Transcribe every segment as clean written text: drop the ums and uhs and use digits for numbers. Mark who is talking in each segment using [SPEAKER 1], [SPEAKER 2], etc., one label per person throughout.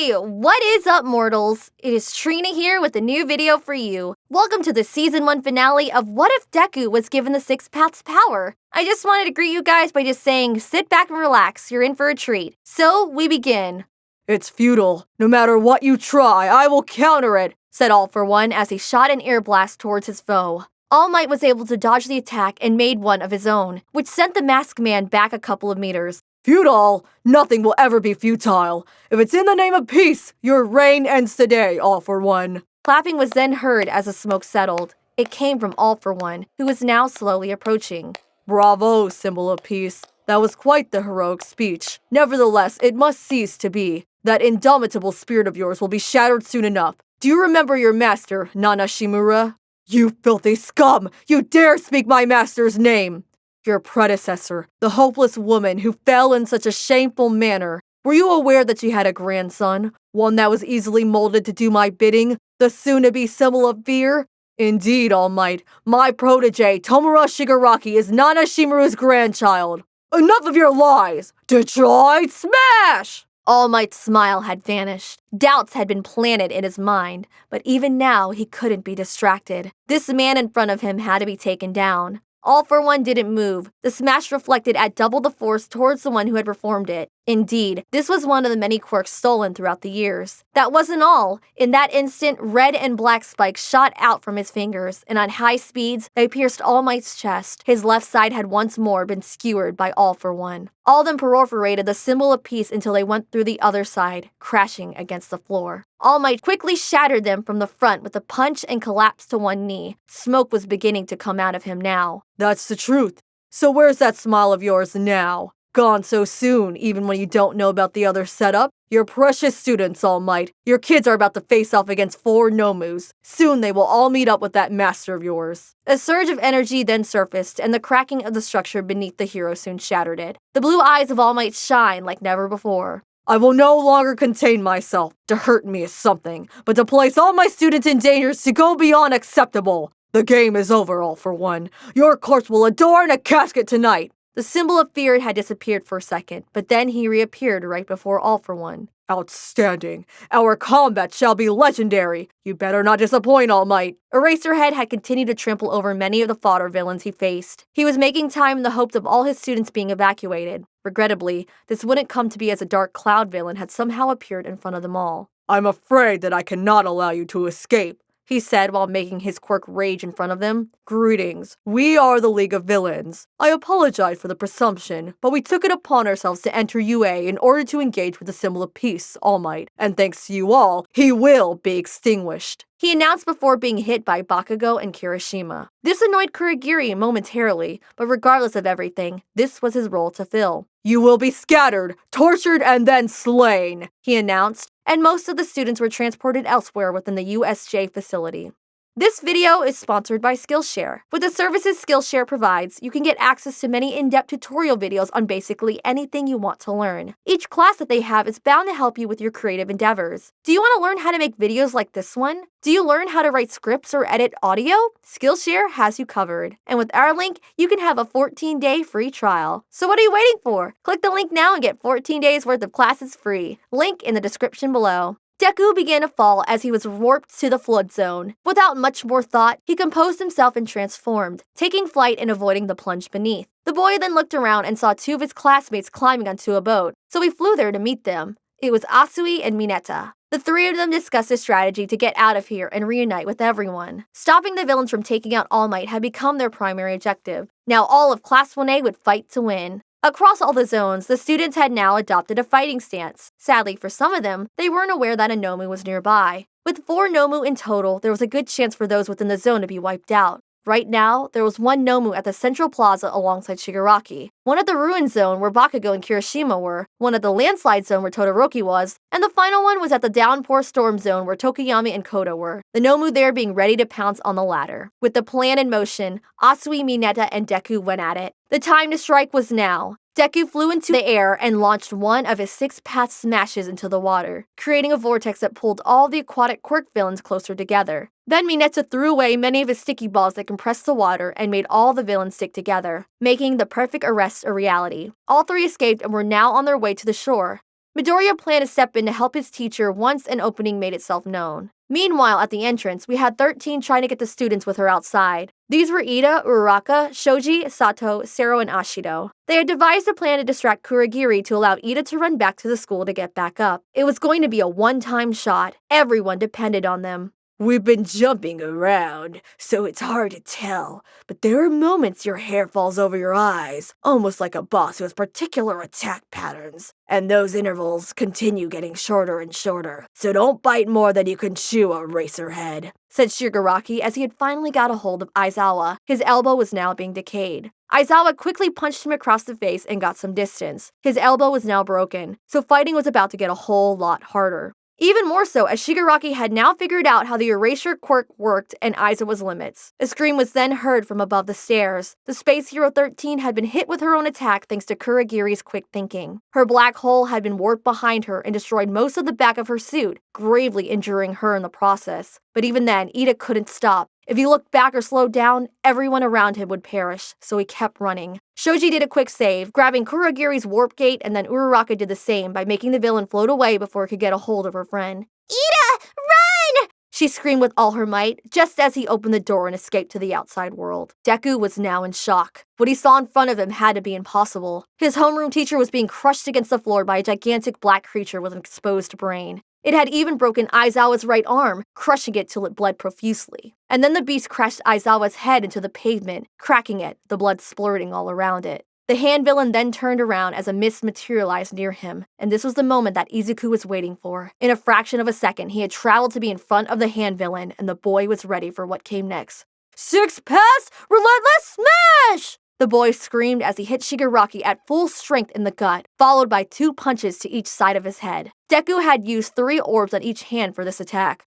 [SPEAKER 1] Hey, what is up, mortals? It is Trina here with a new video for you. Welcome to the Season 1 finale of What If Deku Was Given the Six Paths Power? I just wanted to greet you guys by just saying, sit back and relax, you're in for a treat. So, we begin.
[SPEAKER 2] It's futile. No matter what you try, I will counter it, said All For One as he shot an air blast towards his foe. All Might was able to dodge the attack and made one of his own, which sent the masked man back a couple of meters. Futile? Nothing will ever be futile. If it's in the name of peace, your reign ends today, All For One.
[SPEAKER 1] Clapping was then heard as the smoke settled. It came from All For One, who was now slowly approaching.
[SPEAKER 2] Bravo, symbol of peace. That was quite the heroic speech. Nevertheless, it must cease to be. That indomitable spirit of yours will be shattered soon enough. Do you remember your master, Nana Shimura? You filthy scum! You dare speak my master's name! Your predecessor, the hopeless woman who fell in such a shameful manner. Were you aware that she had a grandson? One that was easily molded to do my bidding? The soon-to-be symbol of fear? Indeed, All Might, my protege, Tomura Shigaraki, is Nana Shimura's grandchild. Enough of your lies! Detroit Smash!
[SPEAKER 1] All Might's smile had vanished. Doubts had been planted in his mind, but even now he couldn't be distracted. This man in front of him had to be taken down. All For One didn't move. The smash reflected at double the force towards the one who had performed it. Indeed, this was one of the many quirks stolen throughout the years. That wasn't all. In that instant, red and black spikes shot out from his fingers, and at high speeds, they pierced All Might's chest. His left side had once more been skewered by All For One. All of them perforated the symbol of peace until they went through the other side, crashing against the floor. All Might quickly shattered them from the front with a punch and collapsed to one knee. Smoke was beginning to come out of him now.
[SPEAKER 2] That's the truth. So where's that smile of yours now? Gone so soon, even when you don't know about the other setup? Your precious students, All Might. Your kids are about to face off against 4 Nomus. Soon they will all meet up with that master of yours. A surge of energy then surfaced, and the cracking of the structure beneath the hero soon shattered it. The blue eyes of All Might shine like never before. I will no longer contain myself. To hurt me is something, but to place all my students in danger is to go beyond acceptable. The game is over, All For One. Your corpse will adorn a casket tonight.
[SPEAKER 1] The symbol of fear had disappeared for a second, but then he reappeared right before All For One.
[SPEAKER 2] Outstanding. Our combat shall be legendary. You better not disappoint, All Might.
[SPEAKER 1] Eraserhead had continued to trample over many of the fodder villains he faced. He was making time in the hopes of all his students being evacuated. Regrettably, this wouldn't come to be as a dark cloud villain had somehow appeared in front of them all.
[SPEAKER 2] I'm afraid that I cannot allow you to escape, he said while making his quirk rage in front of them. Greetings. We are the League of Villains. I apologize for the presumption, but we took it upon ourselves to enter UA in order to engage with the symbol of peace, All Might. And thanks to you all, he will be extinguished,
[SPEAKER 1] he announced before being hit by Bakugo and Kirishima. This annoyed Kurogiri momentarily, but regardless of everything, this was his role to fill.
[SPEAKER 2] You will be scattered, tortured, and then slain,
[SPEAKER 1] he announced, and most of the students were transported elsewhere within the USJ facility. This video is sponsored by Skillshare. With the services Skillshare provides, you can get access to many in-depth tutorial videos on basically anything you want to learn. Each class that they have is bound to help you with your creative endeavors. Do you want to learn how to make videos like this one? Do you learn how to write scripts or edit audio? Skillshare has you covered. And with our link, you can have a 14-day free trial. So what are you waiting for? Click the link now and get 14 days worth of classes free. Link in the description below. Deku began to fall as he was warped to the flood zone. Without much more thought, he composed himself and transformed, taking flight and avoiding the plunge beneath. The boy then looked around and saw 2 of his classmates climbing onto a boat, so he flew there to meet them. It was Asui and Mineta. The 3 of them discussed a strategy to get out of here and reunite with everyone. Stopping the villains from taking out All Might had become their primary objective. Now all of Class 1A would fight to win. Across all the zones, the students had now adopted a fighting stance. Sadly, for some of them, they weren't aware that a Nomu was nearby. With 4 Nomu in total, there was a good chance for those within the zone to be wiped out. Right now, there was 1 Nomu at the central plaza alongside Shigaraki, one at the ruin zone where Bakugo and Kirishima were, one at the landslide zone where Todoroki was, and the final one was at the downpour storm zone where Tokoyami and Koda were, the Nomu there being ready to pounce on the latter. With the plan in motion, Asui, Mineta, and Deku went at it. The time to strike was now. Deku flew into the air and launched one of his 6-path smashes into the water, creating a vortex that pulled all the aquatic quirk villains closer together. Then Mineta threw away many of his sticky balls that compressed the water and made all the villains stick together, making the perfect arrest a reality. All 3 escaped and were now on their way to the shore. Midoriya planned to step in to help his teacher once an opening made itself known. Meanwhile, at the entrance, we had 13 trying to get the students with her outside. These were Ida, Uraraka, Shoji, Sato, Sero, and Ashido. They had devised a plan to distract Kurogiri to allow Ida to run back to the school to get back up. It was going to be a one-time shot. Everyone depended on them.
[SPEAKER 2] We've been jumping around, so it's hard to tell, but there are moments your hair falls over your eyes, almost like a boss who has particular attack patterns. And those intervals continue getting shorter and shorter, so don't bite more than you can chew, Eraserhead, said Shigaraki as he had finally got a hold of Aizawa. His elbow was now being decayed. Aizawa quickly punched him across the face and got some distance. His elbow was now broken, so fighting was about to get a whole lot harder. Even more so, as Shigaraki had now figured out how the erasure quirk worked and Aizawa's limits. A scream was then heard from above the stairs. The Space Hero 13 had been hit with her own attack thanks to Kurogiri's quick thinking. Her black hole had been warped behind her and destroyed most of the back of her suit, gravely injuring her in the process. But even then, Ida couldn't stop. If he looked back or slowed down, everyone around him would perish, so he kept running. Shoji did a quick save, grabbing Kurogiri's warp gate, and then Uraraka did the same by making the villain float away before he could get a hold of her friend. "Ida, run!" she screamed with all her might, just as he opened the door and escaped to the outside world. Deku was now in shock. What he saw in front of him had to be impossible. His homeroom teacher was being crushed against the floor by a gigantic black creature with an exposed brain. It had even broken Aizawa's right arm, crushing it till it bled profusely. And then the beast crashed Aizawa's head into the pavement, cracking it, the blood splurting all around it. The hand villain then turned around as a mist materialized near him, and this was the moment that Izuku was waiting for. In a fraction of a second, he had traveled to be in front of the hand villain, and the boy was ready for what came next. "Six pass, relentless smash!" The boy screamed as he hit Shigaraki at full strength in the gut, followed by 2 punches to each side of his head. Deku had used 3 orbs on each hand for this attack.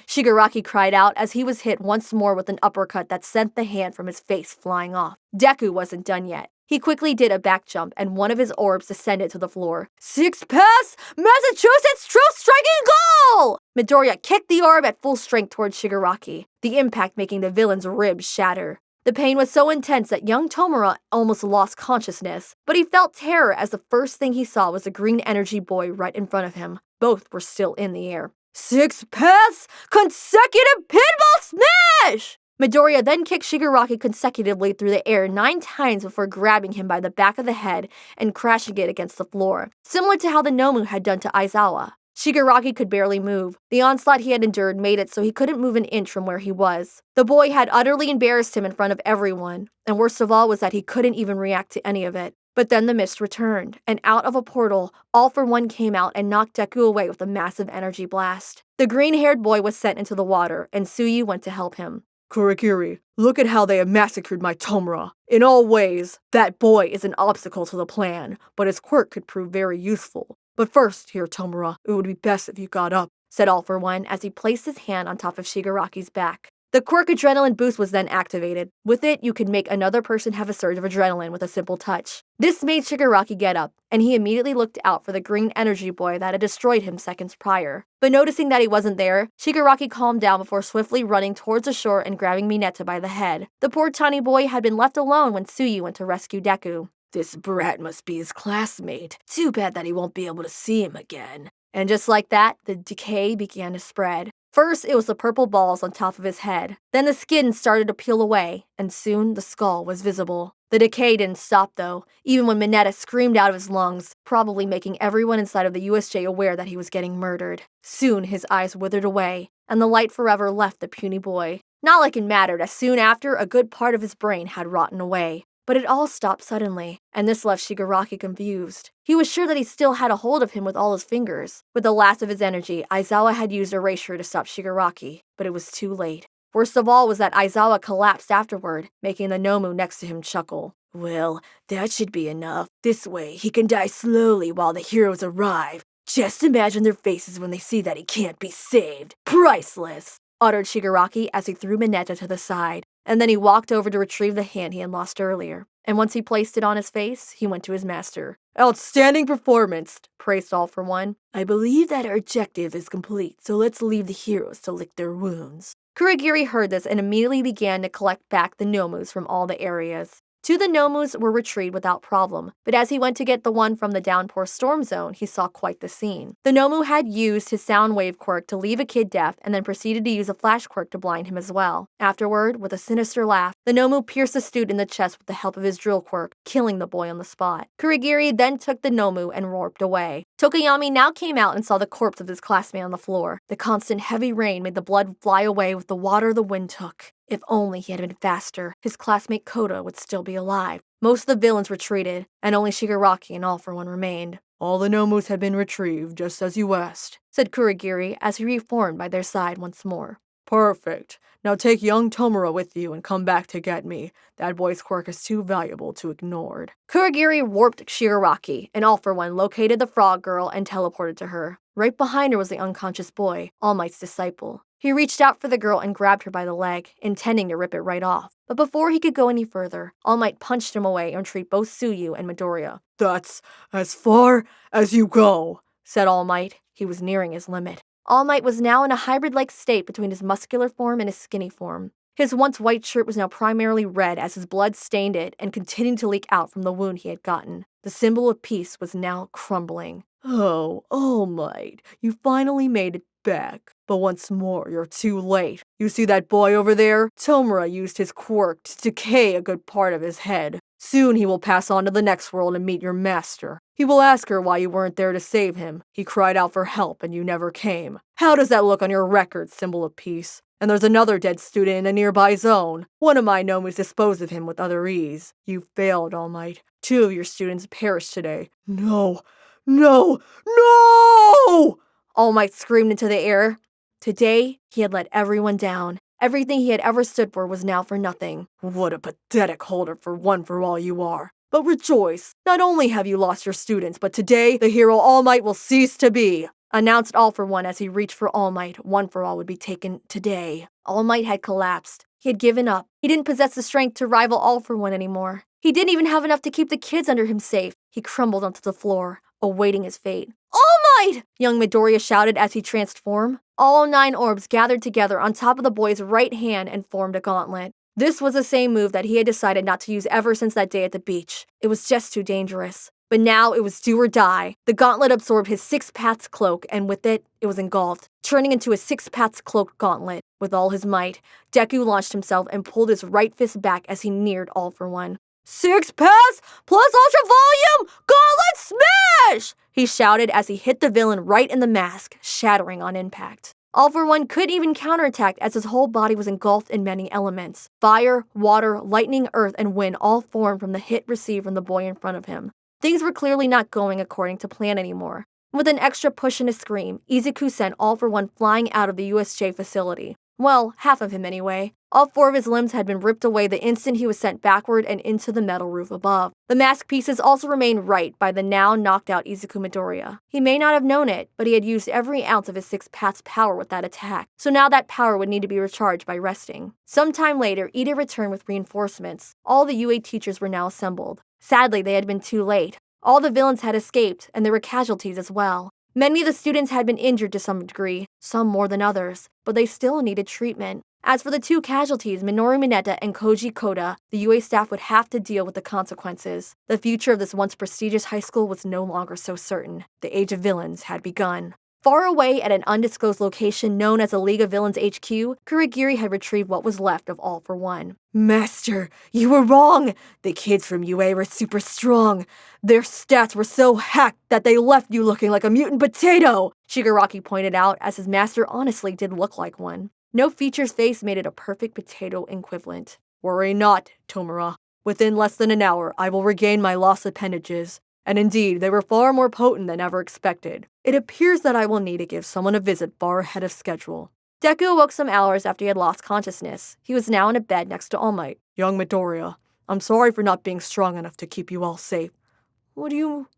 [SPEAKER 2] Shigaraki cried out as he was hit once more with an uppercut that sent the hand from his face flying off. Deku wasn't done yet. He quickly did a back jump and one of his orbs descended to the floor. "Six pass, Massachusetts true striking goal!" Midoriya kicked the orb at full strength towards Shigaraki, the impact making the villain's ribs shatter. The pain was so intense that young Tomura almost lost consciousness, but he felt terror as the first thing he saw was the green energy boy right in front of him. Both were still in the air. "Six pass, consecutive pinball smash!" Midoriya then kicked Shigaraki consecutively through the air 9 times before grabbing him by the back of the head and crashing it against the floor, similar to how the Nomu had done to Aizawa. Shigaraki could barely move. The onslaught he had endured made it so he couldn't move an inch from where he was. The boy had utterly embarrassed him in front of everyone, and worst of all was that he couldn't even react to any of it. But then the mist returned, and out of a portal, All For One came out and knocked Deku away with a massive energy blast. The green-haired boy was sent into the water, and Tsuyu went to help him. "Kurogiri, look at how they have massacred my Tomura. In all ways, that boy is an obstacle to the plan, but his quirk could prove very useful. But first, here, Tomura, it would be best if you got up," said All For One as he placed his hand on top of Shigaraki's back. The quirk adrenaline boost was then activated. With it, you could make another person have a surge of adrenaline with a simple touch. This made Shigaraki get up, and he immediately looked out for the green energy boy that had destroyed him seconds prior. But noticing that he wasn't there, Shigaraki calmed down before swiftly running towards the shore and grabbing Mineta by the head. The poor tiny boy had been left alone when Tsuyu went to rescue Deku. "This brat must be his classmate. Too bad that he won't be able to see him again." And just like that, the decay began to spread. First, it was the purple balls on top of his head. Then the skin started to peel away, and soon the skull was visible. The decay didn't stop though, even when Mineta screamed out of his lungs, probably making everyone inside of the USJ aware that he was getting murdered. Soon his eyes withered away, and the light forever left the puny boy. Not like it mattered, as soon after a good part of his brain had rotten away. But it all stopped suddenly, and this left Shigaraki confused. He was sure that he still had a hold of him with all his fingers. With the last of his energy, Aizawa had used erasure to stop Shigaraki, but it was too late. Worst of all was that Aizawa collapsed afterward, making the Nomu next to him chuckle. "Well, that should be enough. This way, he can die slowly while the heroes arrive. Just imagine their faces when they see that he can't be saved. Priceless!" uttered Shigaraki as he threw Mineta to the side. And then he walked over to retrieve the hand he had lost earlier. And once he placed it on his face, he went to his master. "Outstanding performance," praised All For One. "I believe that our objective is complete, so let's leave the heroes to lick their wounds." Kurogiri heard this and immediately began to collect back the Nomus from all the areas.
[SPEAKER 1] Two of the Nomus were retrieved without problem, but as he went to get the one from the downpour storm zone, he saw quite the scene. The Nomu had used his sound wave quirk to leave a kid deaf and then proceeded to use a flash quirk to blind him as well. Afterward, with a sinister laugh, the Nomu pierced the student in the chest with the help of his drill quirk, killing the boy on the spot. Kurogiri then took the Nomu and warped away. Tokoyami now came out and saw the corpse of his classmate on the floor. The constant heavy rain made the blood fly away with the water the wind took. If only he had been faster, his classmate Koda would still be alive. Most of the villains retreated, and only Shigaraki and All for One remained.
[SPEAKER 2] All the Nomus had been retrieved, just as you asked,
[SPEAKER 1] said Kurogiri as he reformed by their side once more.
[SPEAKER 2] Perfect. Now take young Tomura with you and come back to get me. That boy's quirk is too valuable to ignore.
[SPEAKER 1] Kurogiri warped Shigaraki, and All for One located the frog girl and teleported to her. Right behind her was the unconscious boy, All Might's disciple. He reached out for the girl and grabbed her by the leg, intending to rip it right off. But before he could go any further, All Might punched him away and retrieved both Tsuyu and Midoriya.
[SPEAKER 2] That's as far as you go,
[SPEAKER 1] said All Might. He was nearing his limit. All Might was now in a hybrid-like state between his muscular form and his skinny form. His once white shirt was now primarily red as his blood stained it and continued to leak out from the wound he had gotten. The symbol of peace was now crumbling.
[SPEAKER 2] Oh, All Might, you finally made it back. But once more, you're too late. You see that boy over there? Tomura used his quirk to decay a good part of his head. Soon he will pass on to the next world and meet your master. He will ask her why you weren't there to save him. He cried out for help and you never came. How does that look on your record, symbol of peace? And there's another dead student in a nearby zone. One of my Nomus disposed of him with other ease. You failed, All Might. 2 of your students perished today. No! No! No!
[SPEAKER 1] All Might screamed into the air. Today, he had let everyone down. Everything he had ever stood for was now for nothing.
[SPEAKER 2] What a pathetic holder for one for all you are. But rejoice, not only have you lost your students, but today the hero All Might will cease to be, announced All for One as he reached for All Might. One for All would be taken today. All Might had collapsed. He had given up. He didn't possess the strength to rival All for One anymore. He didn't even have enough to keep the kids under him safe. He crumbled onto the floor, awaiting his fate. All Might! Young Midoriya shouted as he transformed. All 9 orbs gathered together on top of the boy's right hand and formed a gauntlet. This was the same move that he had decided not to use ever since that day at the beach. It was just too dangerous. But now it was do or die. The gauntlet absorbed his 6 paths cloak, and with it, it was engulfed, turning into a 6 paths cloak gauntlet. With all his might, Deku launched himself and pulled his right fist back as he neared All for One. 6 paths plus ultra volume gauntlet smash!
[SPEAKER 1] He shouted as he hit the villain right in the mask, shattering on impact. All for One couldn't even counterattack as his whole body was engulfed in many elements. Fire, water, lightning, earth, and wind all formed from the hit received from the boy in front of him. Things were clearly not going according to plan anymore. With an extra push and a scream, Izuku sent All for One flying out of the USJ facility. Well, half of him anyway. All 4 of his limbs had been ripped away the instant he was sent backward and into the metal roof above. The mask pieces also remained right by the now knocked out Izuku Midoriya. He may not have known it, but he had used every ounce of his 6 paths power with that attack, so now that power would need to be recharged by resting. Sometime later, Ida returned with reinforcements. All the UA teachers were now assembled. Sadly, they had been too late. All the villains had escaped, and there were casualties as well. Many of the students had been injured to some degree, some more than others, but they still needed treatment. As for the 2 casualties, Minoru Mineta and Koji Koda, the UA staff would have to deal with the consequences. The future of this once prestigious high school was no longer so certain. The Age of Villains had begun. Far away at an undisclosed location known as the League of Villains HQ, Kurogiri had retrieved what was left of All for One.
[SPEAKER 2] Master, you were wrong! The kids from UA were super strong. Their stats were so hacked that they left you looking like a mutant potato!
[SPEAKER 1] Shigaraki pointed out, as his master honestly did look like one. No features face made it a perfect potato equivalent.
[SPEAKER 2] Worry not, Tomura. Within less than an hour, I will regain my lost appendages. And indeed, they were far more potent than ever expected. It appears that I will need to give someone a visit far ahead of schedule.
[SPEAKER 1] Deku awoke some hours after he had lost consciousness. He was now in a bed next to All Might.
[SPEAKER 2] Young Midoriya, I'm sorry for not being strong enough to keep you all safe.
[SPEAKER 1] What do you...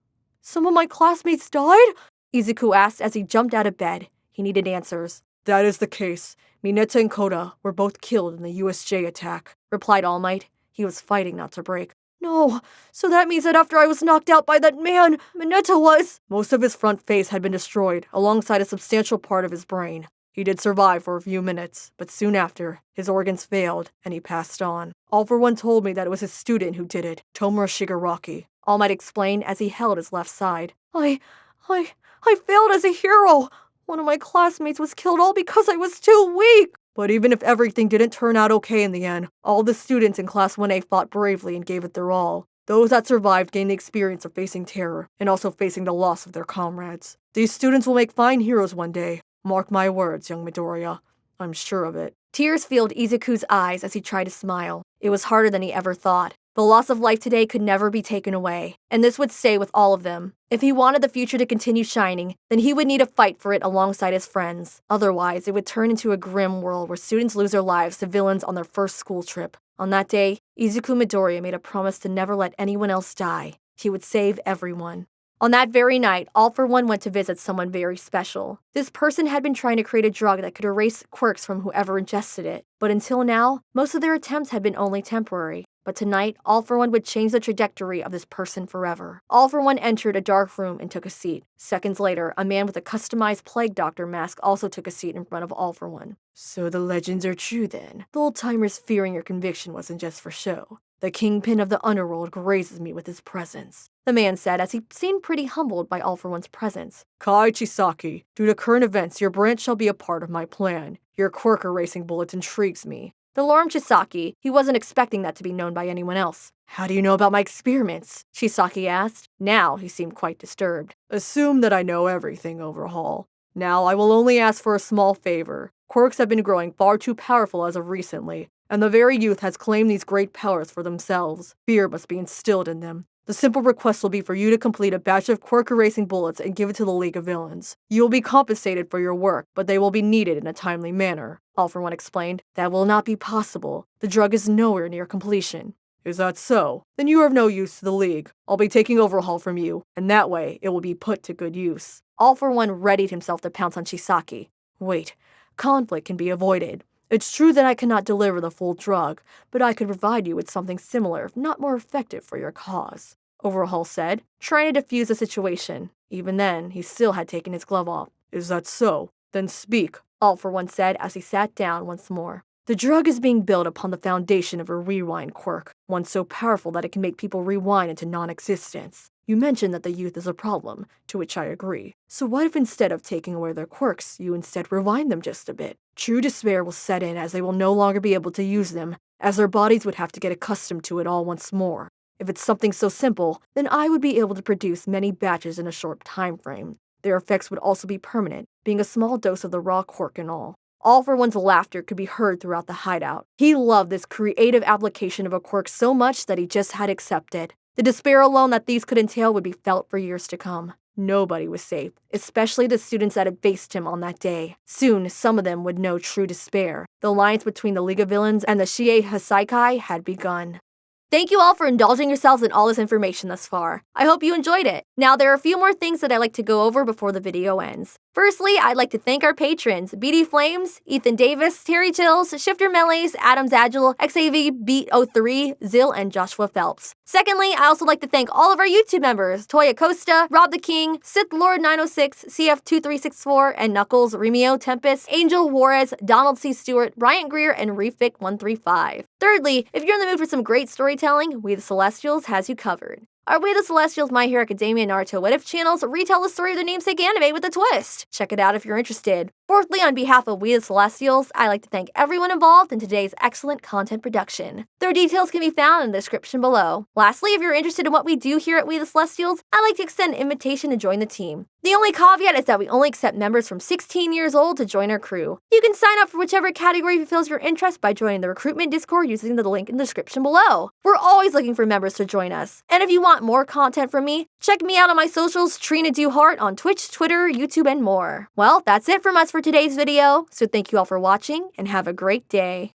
[SPEAKER 1] Some of my classmates died? Izuku asked as he jumped out of bed. He needed answers.
[SPEAKER 2] That is the case. Mineta and Koda were both killed in the USJ attack,
[SPEAKER 1] replied All Might. He was fighting not to break.
[SPEAKER 2] No, so that means that after I was knocked out by that man, Mineta was... Most of his front face had been destroyed, alongside a substantial part of his brain. He did survive for a few minutes, but soon after, his organs failed and he passed on. All for One told me that it was his student who did it, Tomura Shigaraki. All Might explained as he held his left side. I failed as a hero. One of my classmates was killed all because I was too weak. But even if everything didn't turn out okay in the end, all the students in Class 1A fought bravely and gave it their all. Those that survived gained the experience of facing terror and also facing the loss of their comrades. These students will make fine heroes one day. Mark my words, young Midoriya. I'm sure of it.
[SPEAKER 1] Tears filled Izuku's eyes as he tried to smile. It was harder than he ever thought. The loss of life today could never be taken away, and this would stay with all of them. If he wanted the future to continue shining, then he would need to fight for it alongside his friends. Otherwise, it would turn into a grim world where students lose their lives to villains on their first school trip. On that day, Izuku Midoriya made a promise to never let anyone else die. He would save everyone. On that very night, All for One went to visit someone very special. This person had been trying to create a drug that could erase quirks from whoever ingested it. But until now, most of their attempts had been only temporary. But tonight, All for One would change the trajectory of this person forever. All for One entered a dark room and took a seat. Seconds later, a man with a customized plague doctor mask also took a seat in front of All for One.
[SPEAKER 2] So the legends are true then. The old-timers fearing your conviction wasn't just for show. The kingpin of the underworld grazes me with his presence,
[SPEAKER 1] the man said as he seemed pretty humbled by All for One's presence.
[SPEAKER 2] Kai Chisaki, due to current events, your branch shall be a part of my plan. Your quirk erasing bullet intrigues me.
[SPEAKER 1] The Lorem Chisaki, he wasn't expecting that to be known by anyone else.
[SPEAKER 2] How do you know about my experiments?
[SPEAKER 1] Chisaki asked. Now he seemed quite disturbed.
[SPEAKER 2] Assume that I know everything, Overhaul. Now I will only ask for a small favor. Quirks have been growing far too powerful as of recently, and the very youth has claimed these great powers for themselves. Fear must be instilled in them. The simple request will be for you to complete a batch of quirk-erasing bullets and give it to the League of Villains. You will be compensated for your work, but they will be needed in a timely manner. All for One explained. That will not be possible. The drug is nowhere near completion. Is that so? Then you are of no use to the League. I'll be taking Overhaul from you, and that way it will be put to good use.
[SPEAKER 1] All for One readied himself to pounce on Chisaki.
[SPEAKER 2] Wait, conflict can be avoided. It's true that I cannot deliver the full drug, but I could provide you with something similar, if not more effective for your cause, Overhaul said, trying to defuse the situation. Even then, he still had taken his glove off. Is that so? Then speak,
[SPEAKER 1] All for One said as he sat down once more.
[SPEAKER 2] The drug is being built upon the foundation of a rewind quirk, one so powerful that it can make people rewind into non-existence. You mentioned that the youth is a problem, to which I agree. So what if instead of taking away their quirks, you instead rewind them just a bit? True despair will set in as they will no longer be able to use them, as their bodies would have to get accustomed to it all once more. If it's something so simple, then I would be able to produce many batches in a short time frame. Their effects would also be permanent, being a small dose of the raw quirk and all. All for One's laughter could be heard throughout the hideout. He loved this creative application of a quirk so much that he just had accepted. The despair alone that these could entail would be felt for years to come. Nobody was safe, especially the students that had faced him on that day. Soon, some of them would know true despair. The alliance between the League of Villains and the Shie Hasaikai had begun.
[SPEAKER 1] Thank you all for indulging yourselves in all this information thus far. I hope you enjoyed it. Now, there are a few more things that I'd like to go over before the video ends. Firstly, I'd like to thank our patrons, BD Flames, Ethan Davis, Terry Chills, Shifter Melees, Adams Agile, XAV Beat 03, Zill, and Joshua Phelps. Secondly, I also like to thank all of our YouTube members, Toya Costa, Rob the King, Sith Lord 906, CF2364, and Knuckles, Remio Tempest, Angel Juarez, Donald C. Stewart, Bryant Greer, and Refik 135. Thirdly, if you're in the mood for some great storytelling, We the Celestials has you covered. Our We the Celestials My Hero Academia Naruto What If channels retell the story of their namesake anime with a twist. Check it out if you're interested. Fourthly, on behalf of We the Celestials, I'd like to thank everyone involved in today's excellent content production. Their details can be found in the description below. Lastly, if you're interested in what we do here at We the Celestials, I'd like to extend an invitation to join the team. The only caveat is that we only accept members from 16 years old to join our crew. You can sign up for whichever category fulfills your interest by joining the recruitment Discord using the link in the description below. We're always looking for members to join us. And if you want more content from me, check me out on my socials, Trina Do Heart on Twitch, Twitter, YouTube, and more. Well, that's it from us for today's video, so thank you all for watching and have a great day.